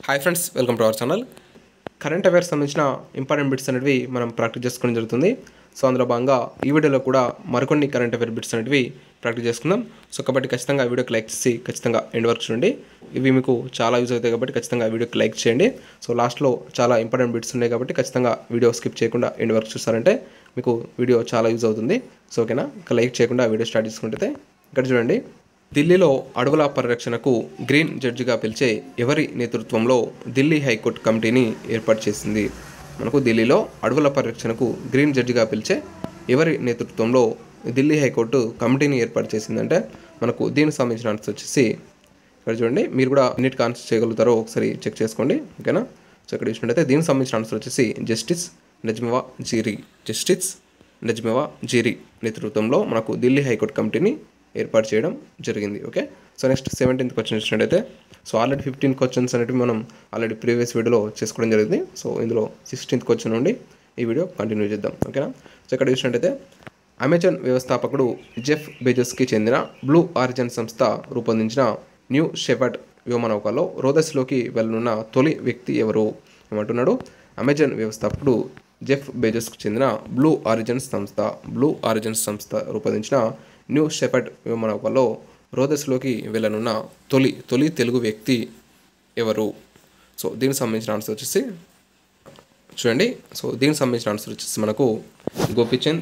Hi friends, welcome to our channel. Current affairs సంబంధించిన important bits అనేవి మనం practice చేసుకోవడం జరుగుతుంది. సో అందులో భాగంగా ఈ వీడియోలో కూడా మరికొన్ని కరెంట్ అఫైర్ బిట్స్ అనేవి ప్రాక్టీస్ చేసుకుందాం. సో కాబట్టి ఖచ్చితంగా వీడియోకి లైక్ చేసి ఖచ్చితంగా ఎండ్ వరకు చూడండి. ఇవి మీకు చాలా యూజ్ అవుతాయి కాబట్టి ఖచ్చితంగా వీడియోకి లైక్ చేయండి. సో లాస్ట్లో చాలా ఇంపార్టెంట్ బిట్స్ ఉన్నాయి కాబట్టి ఖచ్చితంగా వీడియో స్కిప్ చేయకుండా ఎండ్ వరకు చూస్తారంటే మీకు వీడియో చాలా యూజ్ అవుతుంది. సో ఓకేనా, ఇక లైక్ చేయకుండా వీడియో స్టార్ట్ చేసుకుంటే ఇక్కడ చూడండి. ఢిల్లీలో అడవుల పరిరక్షణకు గ్రీన్ జడ్జిగా పిలిచే ఎవరి నేతృత్వంలో ఢిల్లీ హైకోర్టు కమిటీని ఏర్పాటు చేసింది? మనకు ఢిల్లీలో అడవుల పరిరక్షణకు గ్రీన్ జడ్జిగా పిలిచే ఎవరి నేతృత్వంలో ఢిల్లీ హైకోర్టు కమిటీని ఏర్పాటు చేసిందంటే మనకు దీనికి సంబంధించిన ఆన్సర్ వచ్చేసి ఇక్కడ చూడండి. మీరు కూడా ఎన్నిటికి ఆన్సర్ చేయగలుగుతారో ఒకసారి చెక్ చేసుకోండి, ఓకేనా. సో ఇక్కడ చూసినట్టయితే దీనికి సంబంధించిన ఆన్సర్ వచ్చేసి జస్టిస్ నజ్మివా జీరీ. జస్టిస్ నజ్మివా జీరీ నేతృత్వంలో మనకు ఢిల్లీ హైకోర్టు కమిటీని ఏర్పాటు చేయడం జరిగింది. Okay, so next 17th question చూసినట్టయితే సో ఆల్రెడీ 15 క్వశ్చన్స్ అనేవి మనం ఆల్రెడీ ప్రీవియస్ వీడియోలో చేసుకోవడం జరిగింది. సో ఇందులో 16th క్వశ్చన్ నుండి ఈ వీడియో కంటిన్యూ చేద్దాం, ఓకేనా. సో ఇక్కడ చూసినట్టయితే అమెజాన్ వ్యవస్థాపకుడు జెఫ్ బెజోస్కి చెందిన బ్లూ ఆరిజిన్ సంస్థ రూపొందించిన న్యూ షెపర్డ్ వ్యోమనౌకలో రోదస్లోకి వెళ్ళనున్న తొలి వ్యక్తి ఎవరు ఏమంటున్నాడు? అమెజాన్ వ్యవస్థాపకుడు జెఫ్ బెజోస్కి చెందిన బ్లూ ఆరిజిన్ సంస్థ రూపొందించిన న్యూ షెపర్డ్ వ్యోమనౌకలో రోదస్లోకి వెళ్ళనున్న తొలి తెలుగు వ్యక్తి ఎవరు? సో దీనికి సంబంధించిన ఆన్సర్ వచ్చేసి చూడండి. సో దీనికి సంబంధించిన ఆన్సర్ వచ్చేసి మనకు గోపిచంద్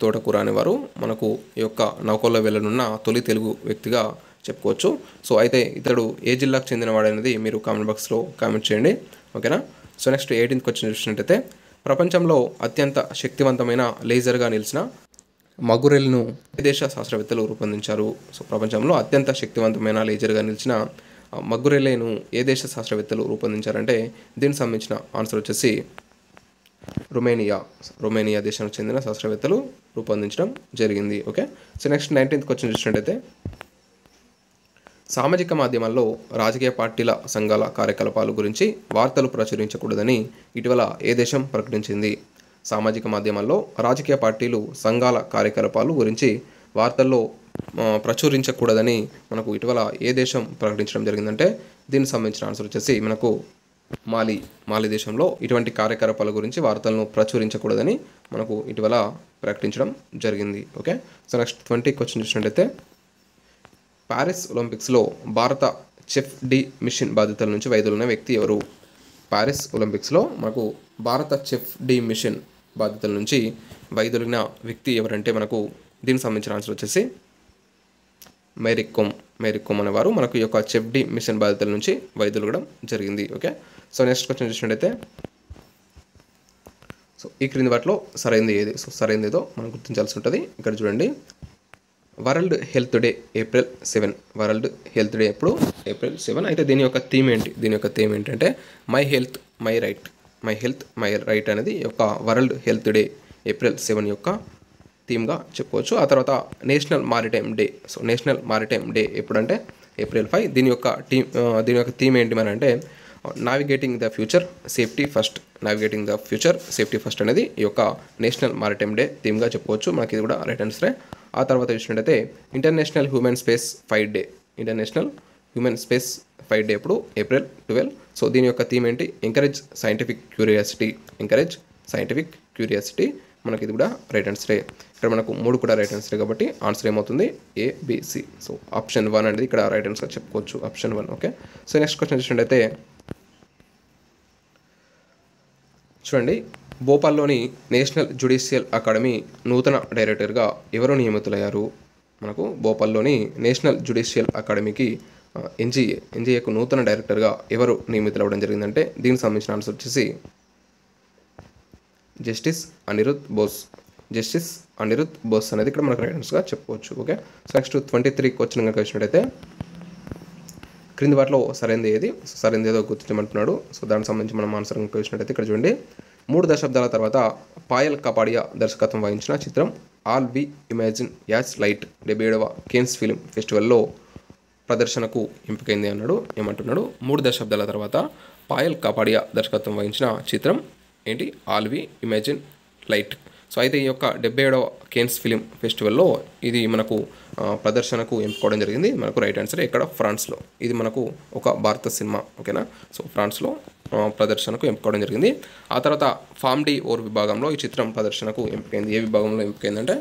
తోటకూర అనేవారు మనకు ఈ యొక్క నౌకల్లో వెళ్ళనున్న తొలి తెలుగు వ్యక్తిగా చెప్పుకోవచ్చు. సో అయితే ఇతడు ఏ జిల్లాకు చెందినవాడు అనేది మీరు కామెంట్ బాక్స్లో కామెంట్ చేయండి, ఓకేనా. సో నెక్స్ట్ 18th క్వశ్చన్ చూసినట్టయితే ప్రపంచంలో అత్యంత శక్తివంతమైన లేజర్గా నిలిచిన మగురెల్ను ఏ దేశ శాస్త్రవేత్తలు రూపొందించారు? సో ప్రపంచంలో అత్యంత శక్తివంతమైన లేజర్గా నిలిచిన మగురెల్లేను ఏ దేశ శాస్త్రవేత్తలు రూపొందించారంటే దీనికి సంబంధించిన ఆన్సర్ వచ్చేసి రొమేనియా దేశానికి చెందిన శాస్త్రవేత్తలు రూపొందించడం జరిగింది. Okay, so next 19th question చూసినట్టయితే సామాజిక మాధ్యమాల్లో రాజకీయ పార్టీల సంఘాల కార్యకలాపాల గురించి వార్తలు ప్రచురించకూడదని ఇటీవల ఏ దేశం ప్రకటించింది? సామాజిక మాధ్యమాల్లో రాజకీయ పార్టీలు సంఘాల కార్యకలాపాలు గురించి వార్తల్లో ప్రచురించకూడదని మనకు ఇటీవల ఏ దేశం ప్రకటించడం జరిగిందంటే దీనికి సంబంధించిన ఆన్సర్ వచ్చేసి మనకు మాలి దేశంలో ఇటువంటి కార్యకలాపాల గురించి వార్తలను ప్రచురించకూడదని మనకు ఇటీవల ప్రకటించడం జరిగింది. ఓకే, సో నెక్స్ట్ 20 క్వశ్చన్ చూసినట్టయితే పారిస్ ఒలింపిక్స్లో భారత చెఫ్ డి మిషన్ బాధ్యతల నుంచి వైదొలిగిన వ్యక్తి ఎవరు? పారిస్ ఒలింపిక్స్లో మనకు భారత చెఫ్ డి మిషన్ బాధ్యతల నుంచి వైదొలిగిన వ్యక్తి ఎవరంటే మనకు దీనికి సంబంధించిన ఆన్సర్ వచ్చేసి మేరీకోమ్ అనేవారు మనకు ఈ యొక్క చెఫ్ డి మిషన్ బాధ్యతల నుంచి వైదొలగడం జరిగింది. ఓకే, సో నెక్స్ట్ క్వశ్చన్ చూసినట్టయితే సో ఈ క్రింది వాటిలో సరైనది ఏది? సో సరైనది ఏదో మనం గుర్తించాల్సి ఉంటుంది. ఇక్కడ చూడండి, world health day April 7. World health day ఎప్పుడు? April 7. అయితే దీని యొక్క థీమ్ ఏంటంటే మై హెల్త్ మై రైట్ అనేది యొక్క వరల్డ్ హెల్త్ డే April 7 యొక్క థీమ్గా చెప్పుకోవచ్చు. ఆ తర్వాత national maritime day. So national maritime day ఎప్పుడంటే April 5. దీని యొక్క థీమ్ ఏంటి మన అంటే navigating the future safety first అనేది ఈ యొక్క నేషనల్ మారిటైమ్ డే థీమ్గా చెప్పుకోవచ్చు. మనకి ఇది కూడా రైట్ ఆన్సరే. ఆ తర్వాత చూసినట్టయితే international human space fight day ఎప్పుడు? April 12. సో దీని యొక్క థీమ్ ఏంటి? Encourage scientific curiosity. మనకి ఇది కూడా రైట్ ఆన్సరే. ఇక్కడ మనకు 3 కూడా రైట్ ఆన్సరే కాబట్టి ఆన్సర్ ఏమవుతుంది? ABC. సో ఆప్షన్ 1 అనేది ఇక్కడ రైట్ ఆన్సర్ చెప్పుకోవచ్చు, option 1. Okay, so next question చూసినట్టయితే చూడండి, భోపాల్లోని నేషనల్ జ్యుడిషియల్ అకాడమీ నూతన డైరెక్టర్గా ఎవరు నియమితులయ్యారు? మనకు భోపాల్లోని నేషనల్ జ్యుడిషియల్ అకాడమీకి ఎన్జిఏకు నూతన డైరెక్టర్గా ఎవరు నియమితులవ్వడం జరిగిందంటే దీనికి సంబంధించిన ఆన్సర్ వచ్చేసి జస్టిస్ అనిరుద్ బోస్ అనేది ఇక్కడ మనకు రైట్ ఆన్సర్గా చెప్పుకోవచ్చు. ఓకే, సో నెక్స్ట్ 23 క్వశ్చన్ కనుక వచ్చినట్టయితే క్రింది వాటిలో సరైనది ఏది? సరైనది ఏదో గుర్తించమంటున్నాడు. సో దానికి సంబంధించి మనం ఆన్సర్ కనుక వచ్చినట్టయితే ఇక్కడ చూడండి, 3 దశాబ్దాల తర్వాత పాయల్ కపాడియా దర్శకత్వం వహించిన చిత్రం all we imagine as light 77వ కేన్స్ ఫిల్మ్ ఫెస్టివల్లో ప్రదర్శనకు ఎంపికైంది అన్నాడు. ఏమంటున్నాడు? 3 దశాబ్దాల తర్వాత పాయల్ కపాడియా దర్శకత్వం వహించిన చిత్రం ఏంటి? All we imagine light so అయితే ఈ యొక్క 77వ కేన్స్ ఫిలిం ఫెస్టివల్లో ఇది మనకు ప్రదర్శనకు ఎంపుకోవడం జరిగింది. మనకు రైట్ ఆన్సర్ ఇక్కడ ఫ్రాన్స్లో. ఇది మనకు ఒక భారత సినిమా, ఓకేనా. సో ఫ్రాన్స్లో ప్రదర్శనకు ఎంపుకోవడం జరిగింది. ఆ తర్వాత ఫామ్ డి ఓర్ విభాగంలో ఈ చిత్రం ప్రదర్శనకు ఎంపికైంది. ఏ విభాగంలో ఎంపికైందంటే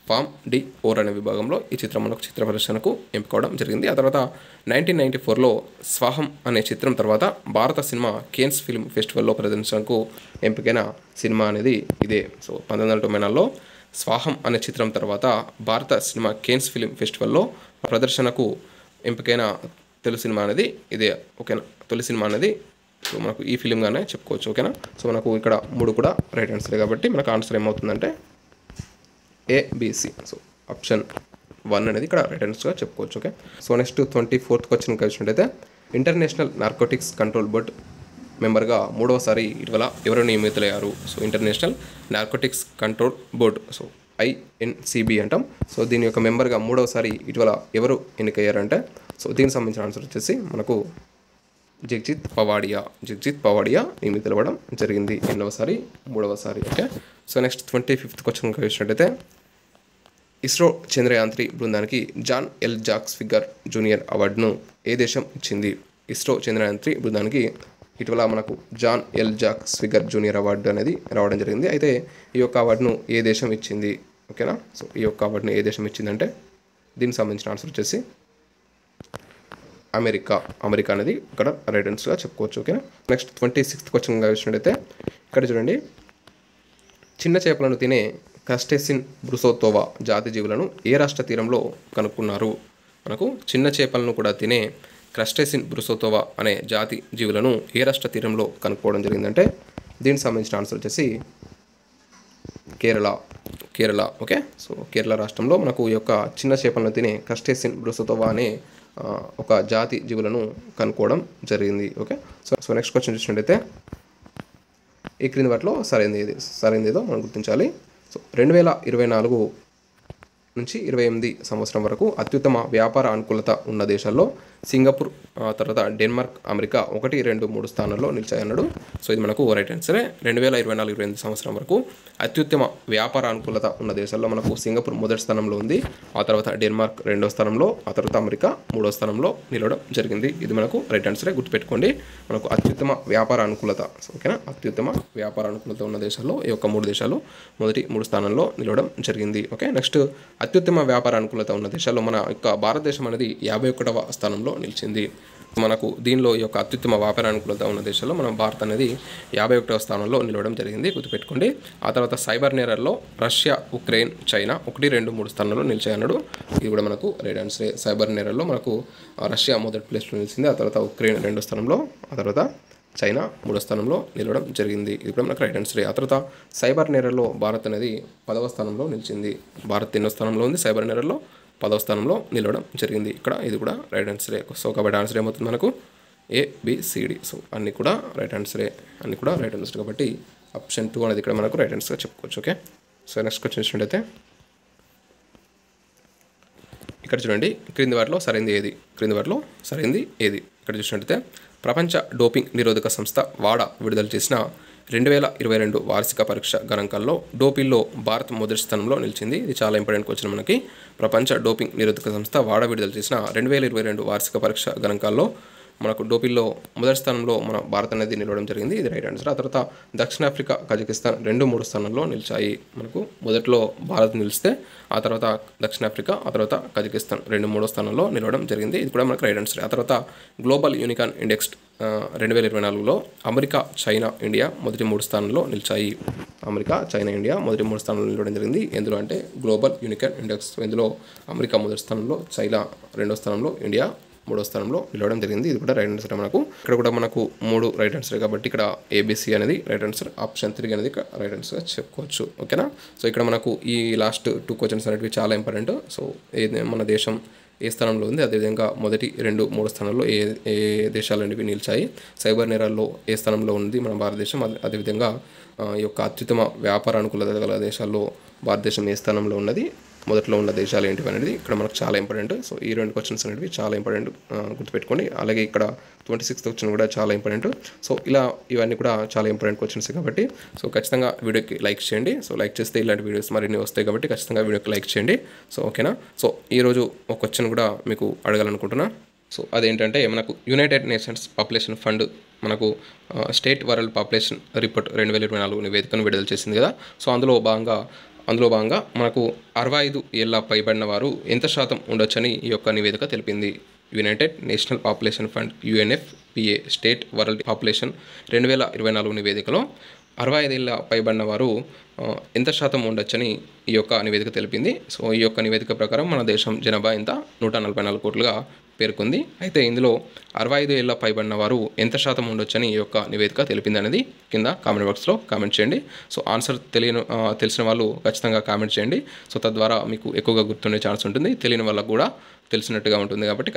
ఫామ్ డి ఓర్ అనే విభాగంలో ఈ చిత్రం మనకు చిత్ర ప్రదర్శనకు ఎంపుకోవడం జరిగింది. ఆ తర్వాత 1994లో స్వాహం అనే చిత్రం తర్వాత భారత సినిమా కేన్స్ ఫిల్మ్ ఫెస్టివల్లో ప్రదర్శనకు ఎంపికైన సినిమా అనేది ఇదే. సో 1994లో స్వాహం అనే చిత్రం తర్వాత భారత సినిమా కేన్స్ ఫిల్మ్ ఫెస్టివల్లో ప్రదర్శనకు ఎంపికైన తొలి సినిమా అనేది ఇదే, ఓకేనా. తొలి సినిమా అనేది సో మనకు ఈ ఫిలింగానే చెప్పుకోవచ్చు, ఓకేనా. సో మనకు ఇక్కడ 3 కూడా రైట్ ఆన్సర్ కాబట్టి మనకు ఆన్సర్ ఏమవుతుందంటే ఏబిసి. సో ఆప్షన్ 1 అనేది ఇక్కడ రైట్ ఆన్సర్గా చెప్పుకోవచ్చు, okay. So next 24th question వచ్చినట్టయితే ఇంటర్నేషనల్ నార్కోటిక్స్ కంట్రోల్ బోర్డ్ మెంబర్గా 3వసారి ఇటీవల ఎవరు నియమితులయ్యారు? So international narcotics control board, so INCB అంటాం. సో దీని యొక్క మెంబర్గా 3వసారి ఇటీవల ఎవరు ఎన్నికయ్యారంటే సో దీనికి సంబంధించిన ఆన్సర్ వచ్చేసి మనకు జగ్జిత్ పవాడియా నియమితులవ్వడం జరిగింది. ఎన్నోసారి? 3వసారి, okay. So next 25th question వచ్చినట్టయితే ఇస్రో చంద్రయాన్ 3 బృందానికి John L jacks figure junior అవార్డును ఏ దేశం ఇచ్చింది? ఇస్రో చంద్రయాన్ 3 బృందానికి ఇటీవల మనకు John L jacks figure junior award అనేది రావడం జరిగింది. అయితే ఈ యొక్క అవార్డును ఏ దేశం ఇచ్చింది, ఓకేనా. సో ఈ యొక్క అవార్డును ఏ దేశం ఇచ్చిందంటే దీనికి సంబంధించిన ఆన్సర్ వచ్చేసి అమెరికా అనేది ఇక్కడ రైట్ ఆన్సర్గా చెప్పుకోవచ్చు, ఓకేనా. నెక్స్ట్ 26th క్వశ్చన్ వచ్చినట్టయితే ఇక్కడ చూడండి, చిన్న చేపలను తినే క్రస్టేసిన్ బ్రుసోతోవా జాతి జీవులను ఏ రాష్ట్ర తీరంలో కనుక్కున్నారు? మనకు చిన్న చేపలను కూడా తినే క్రస్టేసిన్ బ్రుసోతోవా అనే జాతి జీవులను ఏ రాష్ట్ర తీరంలో కనుక్కోవడం జరిగిందంటే దీనికి సంబంధించిన ఆన్సర్ వచ్చేసి కేరళ, ఓకే. సో కేరళ రాష్ట్రంలో మనకు ఈ యొక్క చిన్న చేపలను తినే క్రస్టేసిన్ బ్రుసోతోవా అనే ఒక జాతి జీవులను కనుక్కోవడం జరిగింది, ఓకే. సో నెక్స్ట్ క్వశ్చన్ చూసినట్టయితే ఈ క్రింది వాటిలో సరైనదేదో మనం గుర్తించాలి. సో 2024 నుంచి 28 సంవత్సరం వరకు అత్యుత్తమ వ్యాపార అనుకూలత ఉన్న దేశాల్లో సింగపూర్, తర్వాత డెన్మార్క్, అమెరికా 1, 2, 3 స్థానాల్లో నిలిచాయన్నాడు. సో ఇది మనకు రైట్ ఆన్సరే. 2024-28 సంవత్సరం వరకు అత్యుత్తమ వ్యాపార అనుకూలత ఉన్న దేశాల్లో మనకు సింగపూర్ మొదటి స్థానంలో ఉంది, ఆ తర్వాత డెన్మార్క్ 2వ స్థానంలో, ఆ తర్వాత అమెరికా 3వ స్థానంలో నిలవడం జరిగింది. ఇది మనకు రైట్ ఆన్సరే, గుర్తుపెట్టుకోండి. మనకు అత్యుత్తమ వ్యాపార అనుకూలత, ఓకేనా. అత్యుత్తమ వ్యాపార అనుకూలత ఉన్న దేశాల్లో ఈ యొక్క 3 దేశాలు మొదటి 3 స్థానంలో నిలవడం జరిగింది, ఓకే. నెక్స్ట్ అత్యుత్తమ వ్యాపార అనుకూలత ఉన్న దేశాల్లో మన యొక్క భారతదేశం అనేది 51వ స్థానంలో నిలిచింది. మనకు దీనిలో ఈ యొక్క అత్యుత్తమ వ్యాపార అనుకూలత ఉన్న దేశాల్లో మనం భారత్ అనేది 51వ స్థానంలో నిలవడం జరిగింది, గుర్తుపెట్టుకోండి. ఆ తర్వాత సైబర్ నేరాల్లో రష్యా, ఉక్రెయిన్, చైనా 1, 2, 3 స్థానాల్లో నిలిచాయన్నాడు. ఇది కూడా మనకు రైట్ ఆన్సరే. సైబర్ నేరాల్లో మనకు రష్యా మొదటి ప్లేస్లో నిలిచింది, ఆ తర్వాత ఉక్రెయిన్ 2వ స్థానంలో, ఆ తర్వాత చైనా 3వ స్థానంలో నిలవడం జరిగింది. ఇది కూడా మనకు రైట్ ఆన్సరే. ఆ తర్వాత సైబర్ నేరాల్లో భారత్ అనేది 10వ స్థానంలో నిలిచింది. భారత్ 8వ స్థానంలో ఉంది, సైబర్ నేరాల్లో 10వ స్థానంలో నిలవడం జరిగింది. ఇక్కడ ఇది కూడా రైట్ ఆన్సరే. సో కాబట్టి ఆన్సర్ ఏమవుతుంది మనకు ABCD. సో అన్నీ కూడా రైట్ ఆన్సరే, కాబట్టి ఆప్షన్ 2 అనేది ఇక్కడ మనకు రైట్ ఆన్సర్గా చెప్పుకోవచ్చు, ఓకే. సో నెక్స్ట్ క్వశ్చన్ చూసినట్టయితే ఇక్కడ చూడండి, క్రింది వాటిలో సరైనది ఏది? ఇక్కడ చూసినట్టయితే ప్రపంచ డోపింగ్ నిరోధక సంస్థ వాడా విడుదల చేసిన 2022 వార్షిక పరీక్ష గణాంకాల్లో డోపింగ్లో భారత్ మొదటి స్థానంలో నిలిచింది. ఇది చాలా ఇంపార్టెంట్ క్వశ్చన్ మనకి. ప్రపంచ డోపింగ్ నిరోధక సంస్థ వాడా విడుదల చేసిన 2022 వార్షిక పరీక్ష గణాంకాల్లో మనకు డోపింగ్లో మొదటి స్థానంలో మన భారత్ అనేది నిలవడం జరిగింది. ఇది రైట్ ఆన్సర్. ఆ తర్వాత దక్షిణాఫ్రికా, కజకిస్తాన్ 2, 3 స్థానాల్లో నిలిచాయి. మనకు మొదట్లో భారత్ నిలిస్తే ఆ తర్వాత దక్షిణాఫ్రికా, ఆ తర్వాత కజకిస్తాన్ 2, 3 స్థానాల్లో నిలవడం జరిగింది. ఇది కూడా మనకు రైట్ ఆన్సర్. ఆ తర్వాత గ్లోబల్ యూనికాన్ ఇండెక్స్ 2024లో అమెరికా, చైనా, ఇండియా మొదటి 3 స్థానాల్లో నిలిచాయి. అమెరికా, చైనా, ఇండియా మొదటి 3 స్థానాల్లో నిలవడం జరిగింది. ఎందులో అంటే గ్లోబల్ యూనికాన్ ఇండెక్స్. ఇందులో అమెరికా మొదటి స్థానంలో, చైనా 2వ స్థానంలో, ఇండియా 3వ స్థానంలో నిలవడం జరిగింది. ఇది కూడా రైట్ ఆన్సర్ మనకు. ఇక్కడ కూడా మనకు 3 రైట్ ఆన్సర్ కాబట్టి ఇక్కడ ABC అనేది రైట్ ఆన్సర్, ఆప్షన్ 3 అనేది రైట్ ఆన్సర్గా చెప్పుకోవచ్చు, ఓకేనా. సో ఇక్కడ మనకు ఈ లాస్ట్ 2 క్వశ్చన్స్ అనేవి చాలా ఇంపార్టెంట్. సో మన దేశం ఏ స్థానంలో ఉంది, అదేవిధంగా మొదటి 2, 3 స్థానాల్లో ఏ దేశాలు అనేవి నిలిచాయి, సైబర్ నేరాల్లో ఏ స్థానంలో ఉంది మన భారతదేశం, అదేవిధంగా ఈ యొక్క అత్యుత్తమ వ్యాపార అనుకూలత గల దేశాల్లో భారతదేశం ఏ స్థానంలో ఉన్నది, మొదట్లో ఉన్న దేశాలు ఏంటివి అనేది ఇక్కడ మనకు చాలా ఇంపార్టెంట్. సో ఈ 2 క్వశ్చన్స్ అనేవి చాలా ఇంపార్టెంట్, గుర్తుపెట్టుకోండి. అలాగే ఇక్కడ 26th క్వశ్చన్ కూడా చాలా ఇంపార్టెంట్. సో ఇలా ఇవన్నీ కూడా చాలా ఇంపార్టెంట్ క్వశ్చన్స్ కాబట్టి సో ఖచ్చితంగా వీడియోకి లైక్ చేయండి. సో లైక్ చేస్తే ఇలాంటి వీడియోస్ మరిన్ని వస్తాయి కాబట్టి ఖచ్చితంగా వీడియోకి లైక్ చేయండి. సో ఓకేనా. సో ఈరోజు ఒక క్వశ్చన్ కూడా మీకు అడగాలనుకుంటున్నా. సో అదేంటంటే మనకు యునైటెడ్ నేషన్స్ పాపులేషన్ ఫండ్ మనకు స్టేట్ వరల్డ్ పాపులేషన్ రిపోర్ట్ 2024 నివేదికను విడుదల చేసింది కదా. సో అందులో భాగంగా మనకు 65 ఏళ్ళ పైబడిన వారు ఎంత శాతం ఉండొచ్చని ఈ యొక్క నివేదిక తెలిపింది. United national population fund UNFPA state world population 2024 నివేదికలో 65 ఏళ్ళ పైబడిన వారు ఎంత శాతం ఉండొచ్చని ఈ యొక్క నివేదిక తెలిపింది. సో ఈ యొక్క నివేదిక ప్రకారం మన దేశం జనాభా ఎంత 144 కోట్లుగా పేర్కొంది. అయితే ఇందులో 65 ఏళ్ళ పైబడిన వారు ఎంత శాతం ఉండొచ్చని ఈ యొక్క నివేదిక తెలిపింది అనేది కింద కామెంట్ బాక్స్లో కామెంట్ చేయండి. సో ఆన్సర్ తెలిసిన వాళ్ళు ఖచ్చితంగా కామెంట్ చేయండి. సో తద్వారా మీకు ఎక్కువగా గుర్తుండే ఛాన్స్ ఉంటుంది, తెలియని వాళ్ళకు కూడా తెలిసినట్టుగా ఉంటుంది కాబట్టి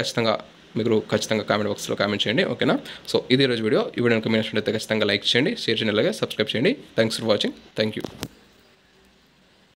మీరు ఖచ్చితంగా కామెంట్ బాక్స్లో కామెంట్ చేయండి. ఓకేనా. సో ఇది రోజు వీడియో. ఈ వీడియో కనుక మీకు నచ్చినట్లయితే ఖచ్చితంగా లైక్ చేయండి, షేర్ చేయండి, అలాగే సబ్స్క్రైబ్ చేయండి. Thanks for watching. Thank you.